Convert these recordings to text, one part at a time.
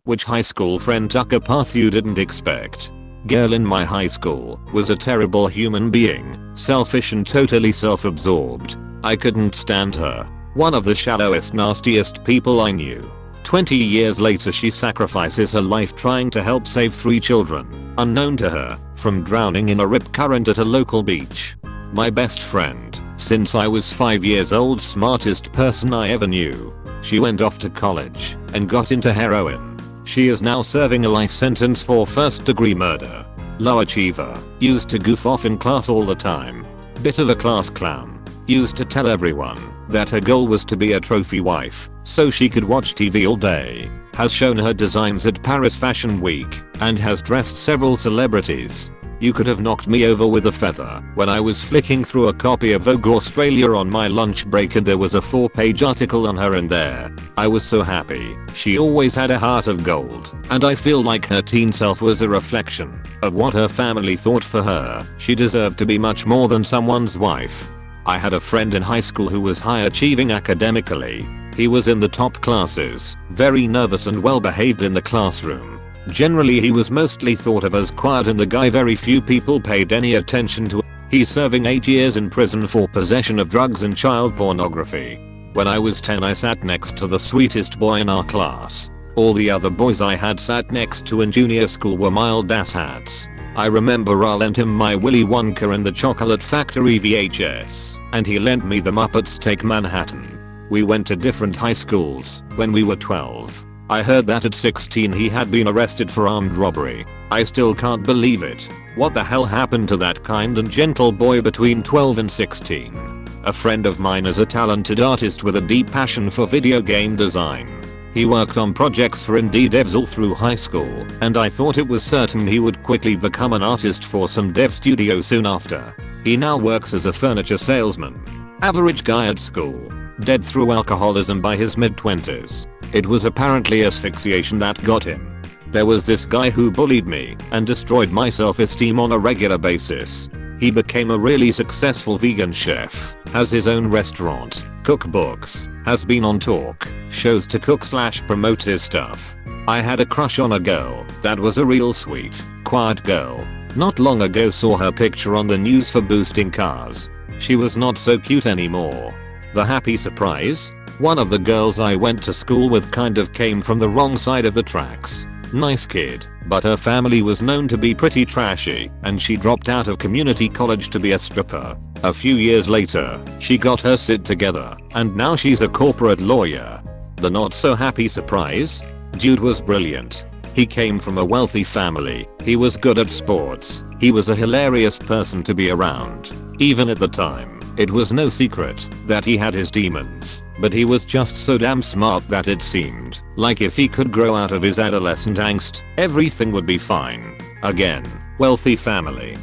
Which high school friend took a path you didn't expect? Girl in my high school was a terrible human being, selfish and totally self-absorbed. I couldn't stand her. One of the shallowest, nastiest people I knew. 20 years later she sacrifices her life trying to help save 3 children, unknown to her, from drowning in a rip current at a local beach. My best friend, since I was 5 years old, smartest person I ever knew. She went off to college and got into heroin. She is now serving a life sentence for first-degree murder. Low achiever, used to goof off in class all the time. Bit of a class clown. Used to tell everyone that her goal was to be a trophy wife so she could watch TV all day. Has shown her designs at Paris Fashion Week and has dressed several celebrities. You could have knocked me over with a feather when I was flicking through a copy of Vogue Australia on my lunch break and there was a 4-page article on her in there. I was so happy. She always had a heart of gold, and I feel like her teen self was a reflection of what her family thought for her. She deserved to be much more than someone's wife. I had a friend in high school who was high achieving academically. He was in the top classes, very nervous and well behaved in the classroom. Generally he was mostly thought of as quiet and the guy very few people paid any attention to. He's serving 8 years in prison for possession of drugs and child pornography. When I was 10 I sat next to the sweetest boy in our class. All the other boys I had sat next to in junior school were mild asshats. I remember I lent him my Willy Wonka and the Chocolate Factory VHS, and he lent me the Muppets Take Manhattan. We went to different high schools when we were 12. I heard that at 16 he had been arrested for armed robbery. I still can't believe it. What the hell happened to that kind and gentle boy between 12 and 16? A friend of mine is a talented artist with a deep passion for video game design. He worked on projects for indie devs all through high school, and I thought it was certain he would quickly become an artist for some dev studio soon after. He now works as a furniture salesman. Average guy at school. Dead through alcoholism by his mid-20s. It was apparently asphyxiation that got him. There was this guy who bullied me and destroyed my self-esteem on a regular basis. He became a really successful vegan chef, has his own restaurant, cookbooks, has been on talk shows to cook/promote his stuff. I had a crush on a girl that was a real sweet, quiet girl. Not long ago saw her picture on the news for boosting cars. She was not so cute anymore. The happy surprise? One of the girls I went to school with kind of came from the wrong side of the tracks. Nice kid, but her family was known to be pretty trashy, and she dropped out of community college to be a stripper. A few years later, she got her shit together, and now she's a corporate lawyer. The not so happy surprise? Dude was brilliant. He came from a wealthy family, he was good at sports, he was a hilarious person to be around. Even at the time, it was no secret that he had his demons, but he was just so damn smart that it seemed like if he could grow out of his adolescent angst, everything would be fine. Again, wealthy family.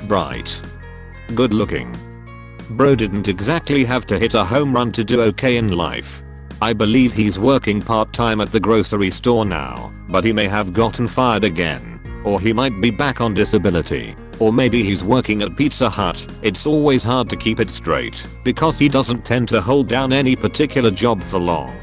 Bright. Good looking. Bro didn't exactly have to hit a home run to do okay in life. I believe he's working part-time at the grocery store now, but he may have gotten fired again. Or he might be back on disability. Or maybe he's working at Pizza Hut. It's always hard to keep it straight, because he doesn't tend to hold down any particular job for long.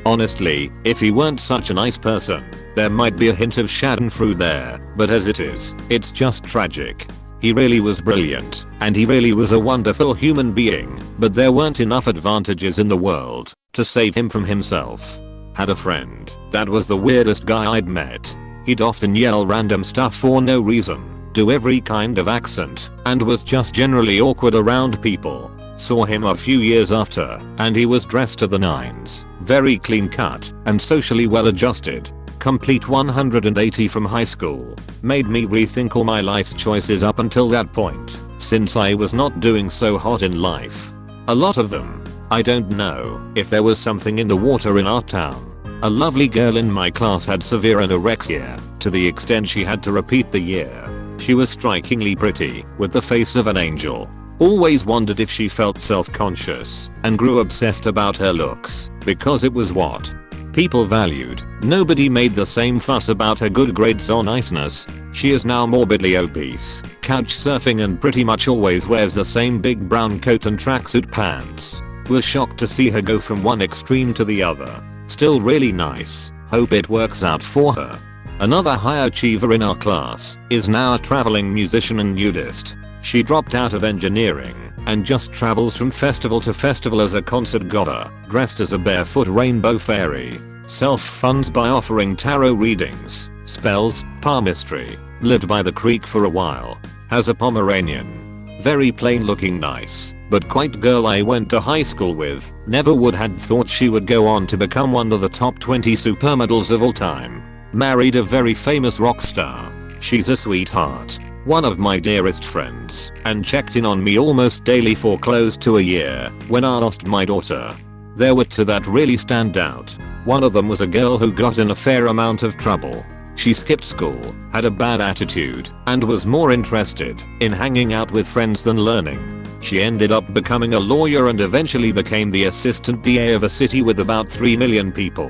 Honestly, if he weren't such a nice person, there might be a hint of schadenfreude there, but as it is, it's just tragic. He really was brilliant, and he really was a wonderful human being, but there weren't enough advantages in the world to save him from himself. Had a friend that was the weirdest guy I'd met. He'd often yell random stuff for no reason, do every kind of accent, and was just generally awkward around people. Saw him a few years after, and he was dressed to the nines, very clean cut, and socially well adjusted. Complete 180 from high school. Made me rethink all my life's choices up until that point, since I was not doing so hot in life. A lot of them. I don't know if there was something in the water in our town. A lovely girl in my class had severe anorexia, to the extent she had to repeat the year. She was strikingly pretty, with the face of an angel. Always wondered if she felt self-conscious, and grew obsessed about her looks, because it was what people valued. Nobody made the same fuss about her good grades or niceness. She is now morbidly obese, couch surfing and pretty much always wears the same big brown coat and tracksuit pants. Was shocked to see her go from one extreme to the other. Still really nice. Hope it works out for her. Another high achiever in our class is now a traveling musician and nudist. She dropped out of engineering and just travels from festival to festival as a concert goer, dressed as a barefoot rainbow fairy. Self-funds by offering tarot readings, spells, palmistry. Lived by the creek for a while. Has a Pomeranian. Very plain looking nice, but quite girl I went to high school with. Never would had thought she would go on to become one of the top 20 supermodels of all time. Married a very famous rock star. She's a sweetheart. One of my dearest friends, and checked in on me almost daily for close to a year when I lost my daughter. There were two that really stand out. One of them was a girl who got in a fair amount of trouble. She skipped school, had a bad attitude, and was more interested in hanging out with friends than learning. She ended up becoming a lawyer and eventually became the assistant DA of a city with about 3 million people.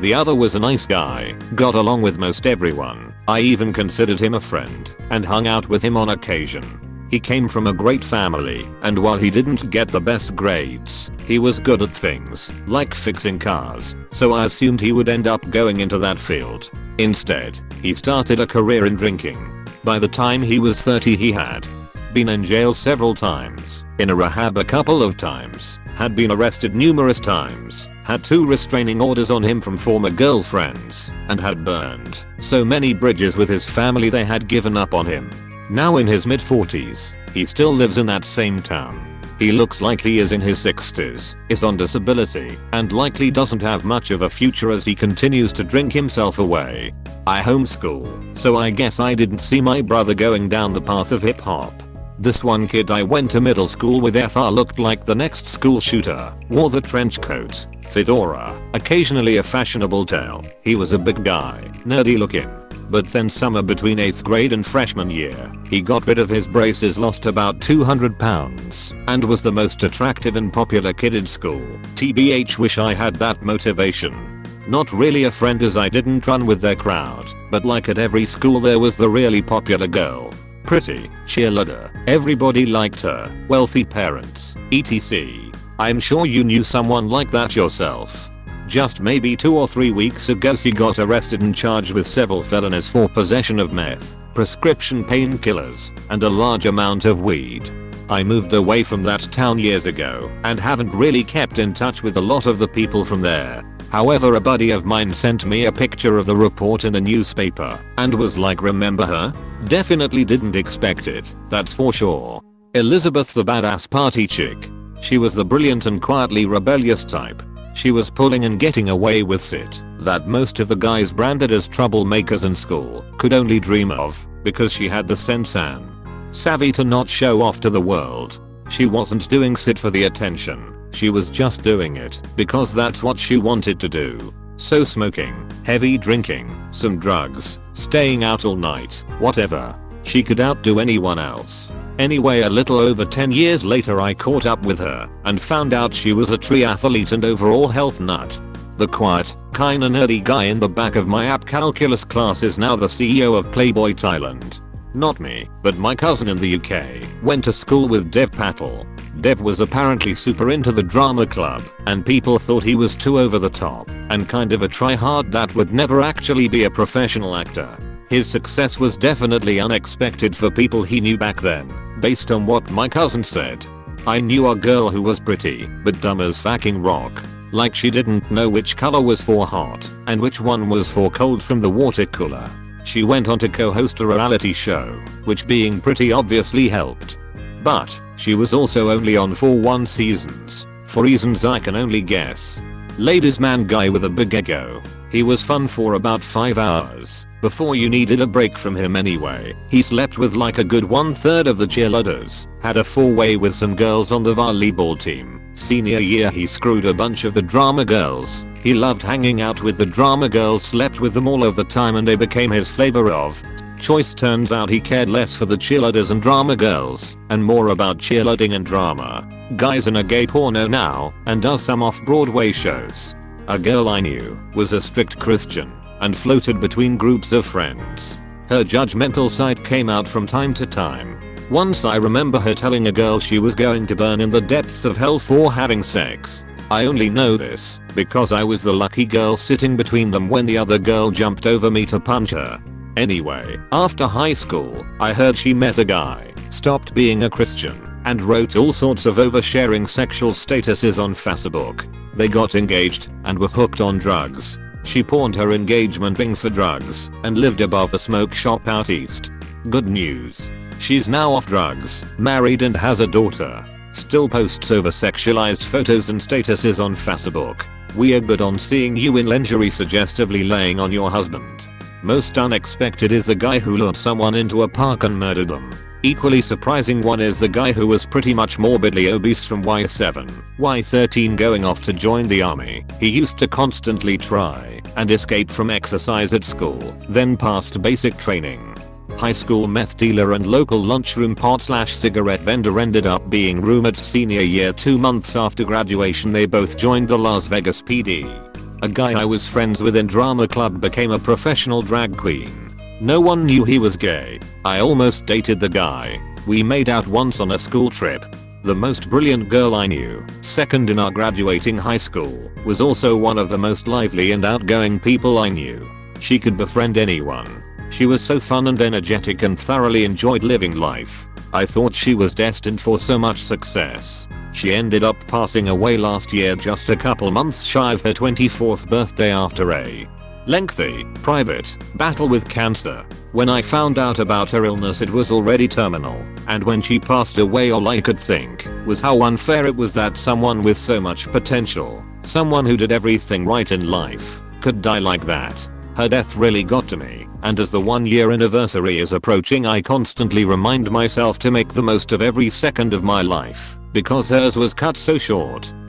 The other was a nice guy, got along with most everyone. I even considered him a friend and hung out with him on occasion. He came from a great family, and while he didn't get the best grades, he was good at things like fixing cars, so I assumed he would end up going into that field. Instead, he started a career in drinking. By the time he was 30 he had been in jail several times, in a rehab a couple of times, had been arrested numerous times, had 2 restraining orders on him from former girlfriends, and had burned so many bridges with his family they had given up on him. Now in his mid-40s, he still lives in that same town. He looks like he is in his 60s, is on disability, and likely doesn't have much of a future as he continues to drink himself away. I homeschool, so I guess I didn't see my brother going down the path of hip hop. This one kid I went to middle school with FR looked like the next school shooter, wore the trench coat, fedora, occasionally a fashionable tail. He was a big guy, nerdy looking. But then somewhere between 8th grade and freshman year, he got rid of his braces, lost about 200 pounds, and was the most attractive and popular kid in school. TBH wish I had that motivation. Not really a friend as I didn't run with their crowd, but like at every school there was the really popular girl. Pretty, cheerleader, everybody liked her, wealthy parents, etc. I'm sure you knew someone like that yourself. Just maybe 2 or 3 weeks ago she got arrested and charged with several felonies for possession of meth, prescription painkillers, and a large amount of weed. I moved away from that town years ago and haven't really kept in touch with a lot of the people from there. However, a buddy of mine sent me a picture of the report in the newspaper and was like, remember her? Definitely didn't expect it, that's for sure. Elizabeth the badass party chick. She was the brilliant and quietly rebellious type. She was pulling and getting away with shit that most of the guys branded as troublemakers in school could only dream of, because she had the sense and savvy to not show off to the world. She wasn't doing shit for the attention. She was just doing it because that's what she wanted to do. So smoking, heavy drinking, some drugs, staying out all night, whatever. She could outdo anyone else. Anyway, a little over 10 years later I caught up with her and found out she was a triathlete and overall health nut. The quiet, kinda nerdy guy in the back of my app calculus class is now the CEO of Playboy Thailand. Not me, but my cousin in the UK went to school with Dev Patel. Dev was apparently super into the drama club, and people thought he was too over the top and kind of a tryhard that would never actually be a professional actor. His success was definitely unexpected for people he knew back then, based on what my cousin said. I knew a girl who was pretty, but dumb as fucking rock. Like she didn't know which color was for hot and which one was for cold from the water cooler. She went on to co-host a reality show, which being pretty obviously helped. But she was also only on for 1 seasons, for reasons I can only guess. Ladies man guy with a big ego. He was fun for about 5 hours, before you needed a break from him anyway. He slept with like a good 1/3 of the cheerleaders, had a 4-way with some girls on the volleyball team. Senior year he screwed a bunch of the drama girls. He loved hanging out with the drama girls, slept with them all of the time, and they became his flavor of choice. Turns out he cared less for the cheerleaders and drama girls and more about cheerleading and drama. Guy's in a gay porno now and does some off-Broadway shows. A girl I knew was a strict Christian and floated between groups of friends. Her judgmental side came out from time to time. Once I remember her telling a girl she was going to burn in the depths of hell for having sex. I only know this because I was the lucky girl sitting between them when the other girl jumped over me to punch her. Anyway, after high school, I heard she met a guy, stopped being a Christian, and wrote all sorts of oversharing sexual statuses on Facebook. They got engaged and were hooked on drugs. She pawned her engagement ring for drugs and lived above a smoke shop out east. Good news. She's now off drugs, married and has a daughter. Still posts over sexualized photos and statuses on Facebook. We're good on seeing you in lingerie suggestively laying on your husband. Most unexpected is the guy who lured someone into a park and murdered them. Equally surprising one is the guy who was pretty much morbidly obese from Y7, Y13 going off to join the army. He used to constantly try and escape from exercise at school, then passed basic training. High school meth dealer and local lunchroom pot/cigarette vendor ended up being roommates senior year. 2 months after graduation they both joined the Las Vegas PD. A guy I was friends with in drama club became a professional drag queen. No one knew he was gay. I almost dated the guy. We made out once on a school trip. The most brilliant girl I knew, second in our graduating high school, was also one of the most lively and outgoing people I knew. She could befriend anyone. She was so fun and energetic and thoroughly enjoyed living life. I thought she was destined for so much success. She ended up passing away last year just a couple months shy of her 24th birthday after a lengthy, private battle with cancer. When I found out about her illness it was already terminal, and when she passed away all I could think was how unfair it was that someone with so much potential, someone who did everything right in life, could die like that. Her death really got to me, and as the 1-year anniversary is approaching I constantly remind myself to make the most of every second of my life, because hers was cut so short.